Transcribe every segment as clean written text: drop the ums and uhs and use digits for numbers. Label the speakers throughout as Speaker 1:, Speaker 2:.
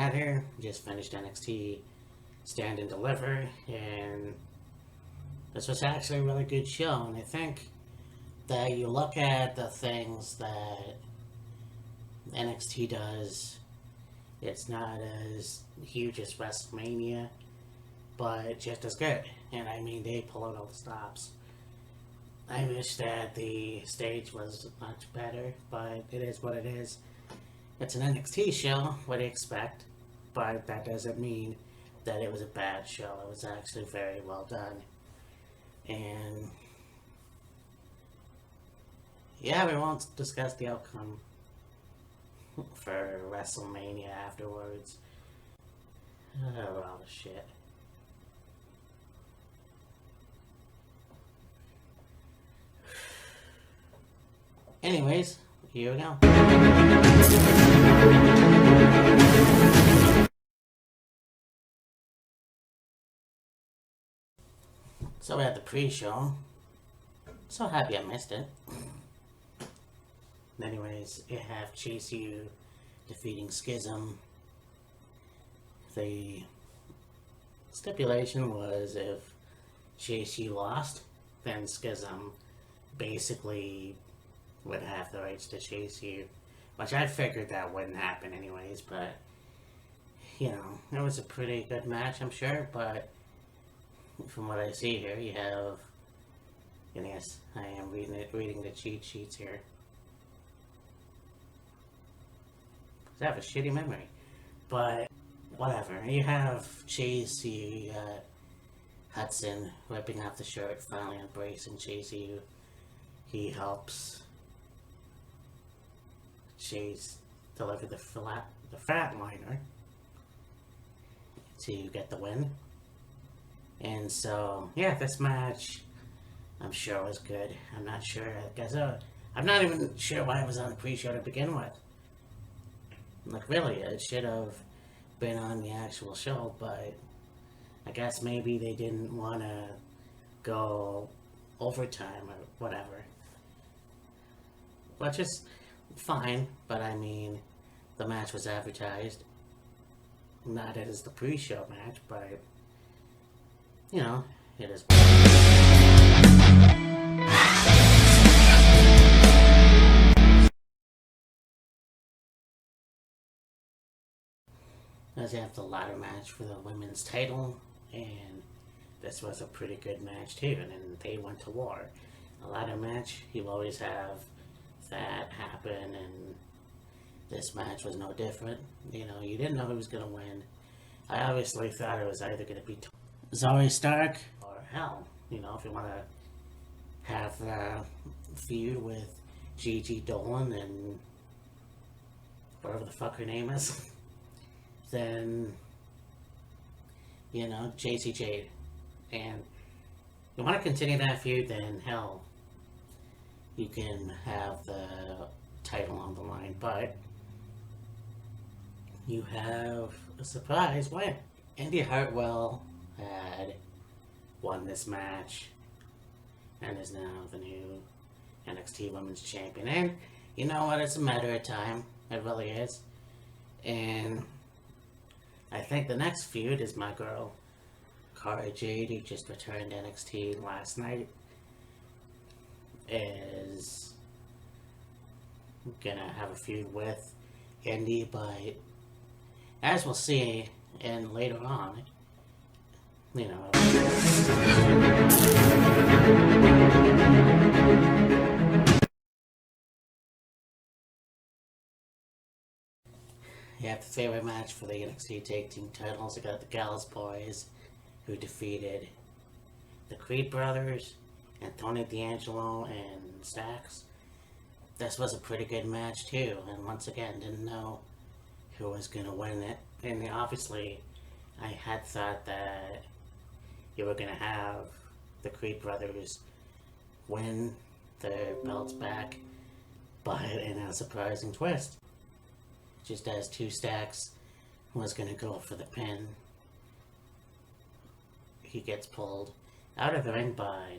Speaker 1: matter, just finished NXT Stand and Deliver, and this was actually a really good show. And I think that you look at the things that NXT does, it's not as huge as Wrestlemania, but just as good. And I mean, they pull out all the stops. I wish that the stage was much better, but it is what it is. It's an NXT show, what do you expect? But that doesn't mean that it was a bad show. It was actually very well done. And yeah, we won't discuss the outcome for WrestleMania afterwards. Oh, all the shit. Anyways, here we go. So we had the pre-show. So happy I missed it. Anyways, you have Chase U defeating Schism. The stipulation was if Chase U lost, then Schism basically would have the rights to Chase U. Which I figured that wouldn't happen anyways, but you know, it was a pretty good match, I'm sure, but from what I see here, you have, and yes, I am reading the cheat sheets here. I have a shitty memory, but whatever. You have Chase U, you got Hudson ripping off the shirt, finally embracing Chase U. He helps Chase deliver the flatliner to get the win. And so, yeah, this match, I'm sure was good. I'm not sure, I'm not even sure why it was on the pre-show to begin with. Like, really, it should have been on the actual show, but I guess maybe they didn't want to go overtime or whatever. Which is fine, but I mean, the match was advertised. Not as the pre-show match, but you know, it is. As you have the ladder match for the women's title, and this was a pretty good match too, and then they went to war. A ladder match, you always have that happen, and this match was no different. You know, you didn't know who was going to win. I obviously thought it was either going to be Zoe Stark or hell, you know, if you want to have a feud with Gigi Dolan and whatever the fuck her name is, then, you know, JC Jade. And you want to continue that feud, then hell, you can have the title on the line, but you have a surprise win. Indy Hartwell had won this match and is now the new NXT Women's Champion. And you know what? It's a matter of time. It really is. And I think the next feud is my girl, Cara Jade, who just returned to NXT last night, is gonna have a feud with Indy, but as we'll see, and later on, you know, you have the favorite match for the NXT Tag Team titles. You got the Gallus Boys, who defeated the Creed Brothers, Antonio D'Angelo, and Stacks. This was a pretty good match too, and once again, didn't know who was going to win it. And obviously, I had thought that you were going to have the Creed Brothers win their belts back, but in a surprising twist, just as Two Stacks was going to go for the pin, he gets pulled out of the ring by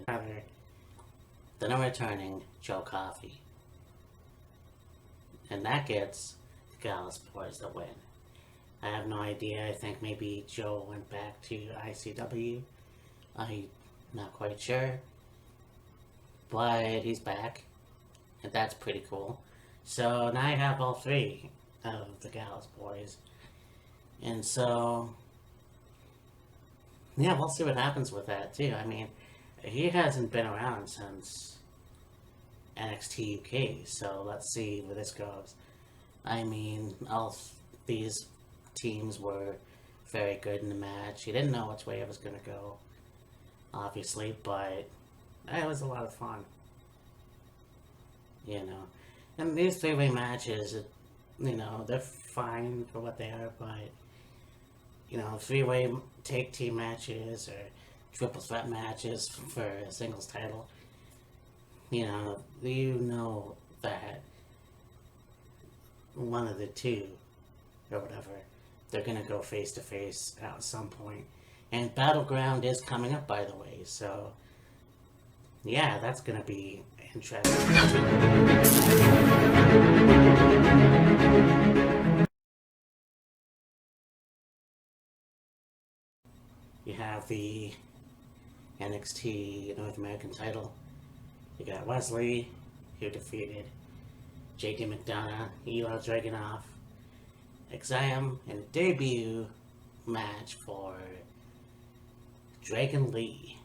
Speaker 1: the no-returning Joe Coffey. And that gets the Gallus Boys the win. I have no idea. I think maybe Joe went back to ICW. I'm not quite sure. But he's back, and that's pretty cool. So now I have all three of the Gallus boys. And so, yeah, we'll see what happens with that, too. I mean, he hasn't been around since NXT UK, so let's see where this goes. I mean, all these teams were very good in the match. You didn't know which way it was going to go, obviously, but it was a lot of fun, you know. And these three-way matches, they're fine for what they are, but, three-way take team matches or triple threat matches for a singles title, that one of the two or whatever, they're gonna go face to face at some point. And Battleground is coming up, by the way, so yeah, that's gonna be interesting. You have the NXT North American title. You got Wesley, who defeated JD McDonough, Elo Dragunov, Exam, and a debut match for Dragon Lee.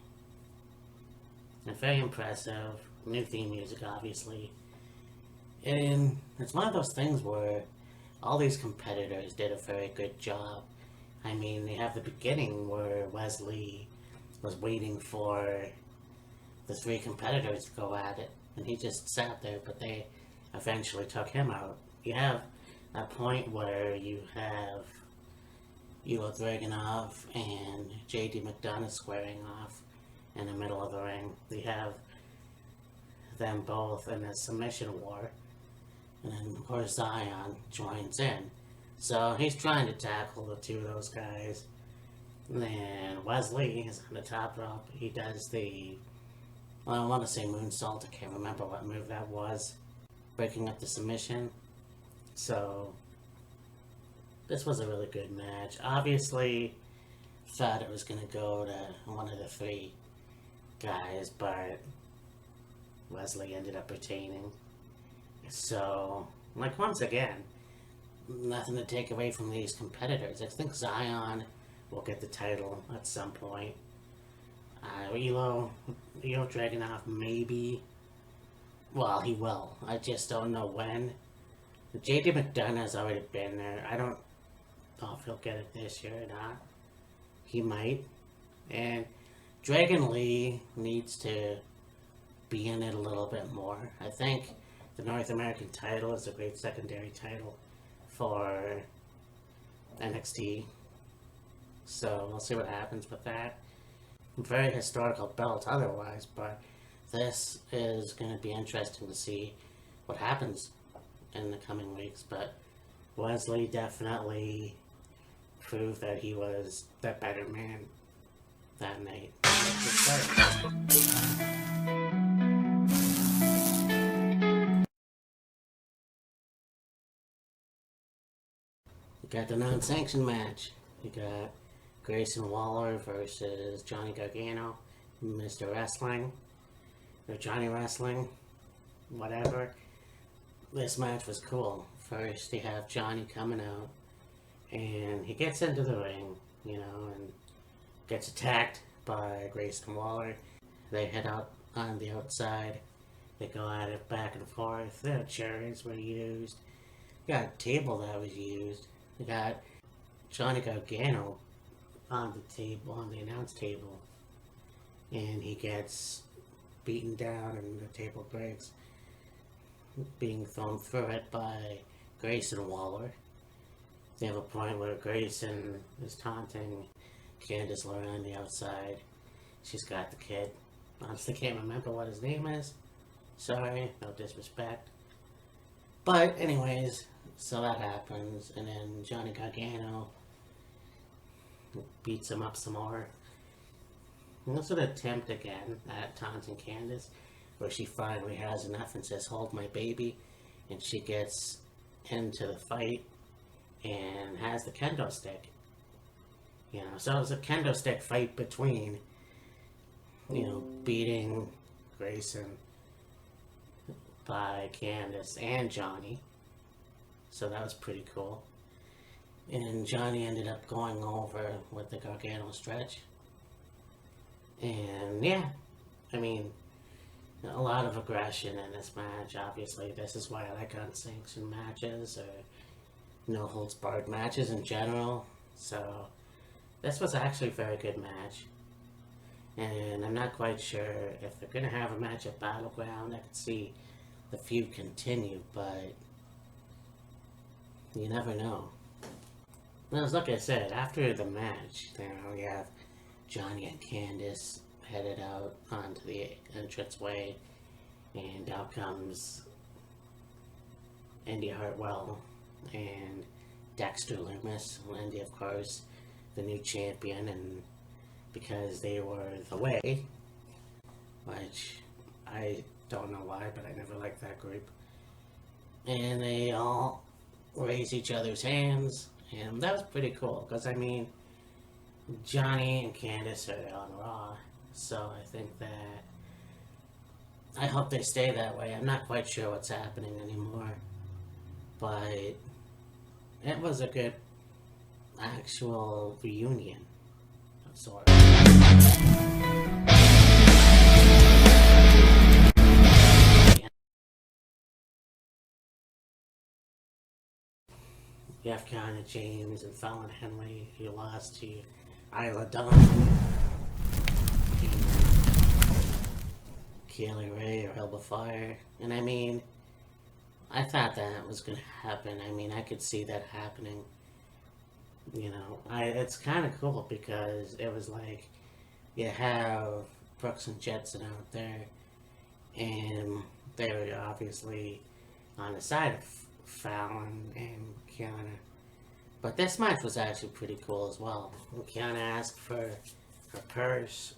Speaker 1: And very impressive. New theme music, obviously. And it's one of those things where all these competitors did a very good job. I mean, they have the beginning where Wesley was waiting for the three competitors to go at it, and he just sat there, but they eventually took him out. You have that point where you have Elo Dragunov and JD McDonough squaring off in the middle of the ring. You have them both in a submission war, and then of course Zion joins in. So he's trying to tackle the two of those guys. And then Wesley is on the top rope. He does I want to say moonsault. I can't remember what move that was. Breaking up the submission. So this was a really good match. Obviously, thought it was going to go to one of the three guys, but Wesley ended up retaining. So, once again, nothing to take away from these competitors. I think Zion will get the title at some point. Elo Dragunov, maybe. Well, he will. I just don't know when. JD McDonough has already been there. I don't know if he'll get it this year or not. He might. And Dragon Lee needs to be in it a little bit more. I think the North American title is a great secondary title for NXT. So we'll see what happens with that. Very historical belt otherwise, but this is going to be interesting to see what happens in the coming weeks. But Wesley definitely proved that he was the better man that night. You got the non-sanctioned match. You got Grayson Waller versus Johnny Gargano, Mr. Wrestling, or Johnny Wrestling, whatever. This match was cool. First, you have Johnny coming out, and he gets into the ring, and gets attacked by Grayson Waller. They head out on the outside. They go at it back and forth. Their chairs were used. You got a table that was used. You got Johnny Gargano on the announce table, and he gets beaten down and the table breaks, being thrown through it by Grayson Waller. They have a point where Grayson is taunting Candice LeRae on the outside. She's got the kid. Honestly, can't remember what his name is. Sorry, no disrespect. But anyways, so that happens, and then Johnny Gargano beats him up some more. And this is an attempt again at taunting Candice, where she finally has enough and says, "Hold my baby," and she gets into the fight, and has the kendo stick. So it was a kendo stick fight between, beating Grayson by Candice and Johnny. So that was pretty cool. And Johnny ended up going over with the Gargano stretch. And yeah, I mean, a lot of aggression in this match. Obviously, this is why I like unsanctioned matches or no holds barred matches in general. So this was actually a very good match. And I'm not quite sure if they're going to have a match at Battleground. I could see the feud continue, but you never know. Well, like I said, after the match, we have Johnny and Candice headed out onto the entranceway, and out comes Indy Hartwell and Dexter Lumis. Indy, of course, the new champion, and because they were the way, which I don't know why, but I never liked that group. And they all raise each other's hands, and that was pretty cool, because I mean, Johnny and Candice are on Raw, so I think that I hope they stay that way. I'm not quite sure what's happening anymore, but it was a good actual reunion of sorts. You have Kiana James and Fallon Henley, who lost to Isla Dawn, Kaylee Ray or Elba Fire. And I mean, I thought that was going to happen. I mean, I could see that happening. It's kind of cool because it was like you have Brooks and Jetson out there, and they were obviously on the side of Fallon and Kiana. But this match was actually pretty cool as well. Kiana asked for her purse,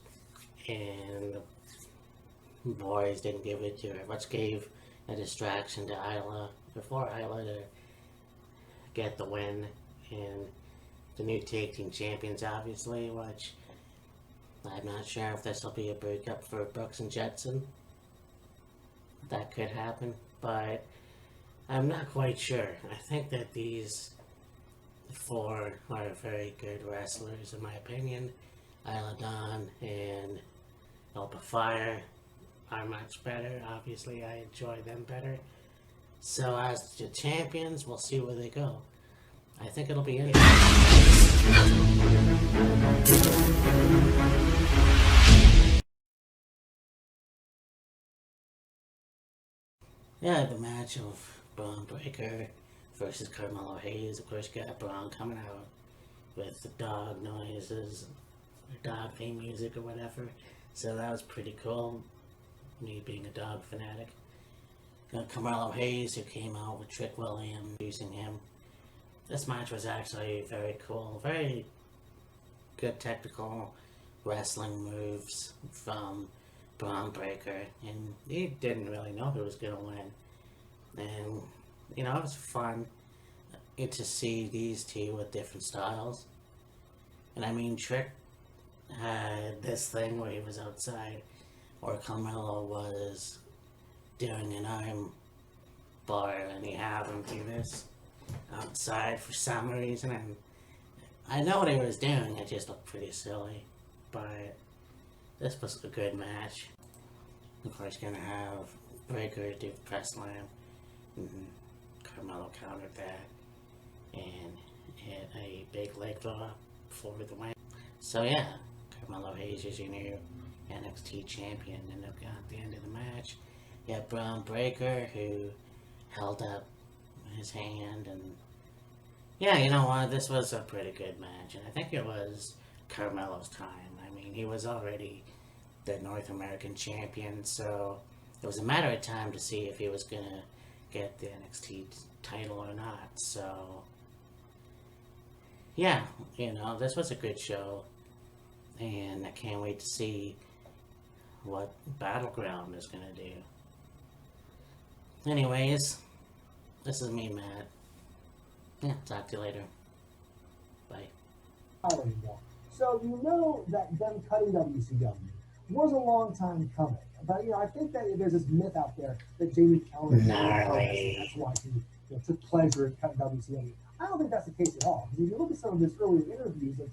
Speaker 1: and the boys didn't give it to her, which gave a distraction to Isla, before Isla to get the win. And the new tag team champions, obviously, which I'm not sure if this will be a breakup for Brooks and Jetson. That could happen, but I'm not quite sure. I think that these four are very good wrestlers, in my opinion. Isla Dawn and Elba Fire are much better. Obviously, I enjoy them better. So as the champions, we'll see where they go. I think it'll be interesting. Yeah, the match of Braun Breaker versus Carmelo Hayes. Of course, you got Braun coming out with the dog noises, or dog theme music, or whatever. So that was pretty cool, me being a dog fanatic. Carmelo Hayes, who came out with Trick Williams, using him. This match was actually very cool. Very good technical wrestling moves from Braun Breaker. And he didn't really know who was going to win. And, it was fun to see these two with different styles. And I mean, Trick had this thing where he was outside, or Carmelo was doing an arm bar, and he had him do this outside for some reason, and I know what he was doing, it just looked pretty silly, but this was a good match. Of course, gonna have Breaker do the press slam, and Carmelo countered that, and hit a big leg drop for the win. So yeah, Carmelo Hayes is your new NXT champion, and at the end of the match, you have Braun Breaker, who held up his hand, and yeah, you know what, this was a pretty good match, and I think it was Carmelo's time. I mean, he was already the North American champion, so it was a matter of time to see if he was gonna get the NXT title or not. So yeah, this was a good show, and I can't wait to see what Battleground is gonna do. Anyways, this is me, Matt. Yeah, talk to you later. Bye.
Speaker 2: Anymore. So you know that them cutting WCW was a long time coming. But I think that there's this myth out there that Jamie Keller hated pro wrestling.
Speaker 1: Gnarly.
Speaker 2: That's why he took pleasure in cutting WCW. I don't think that's the case at all. Because if you look at some of his earlier interviews, like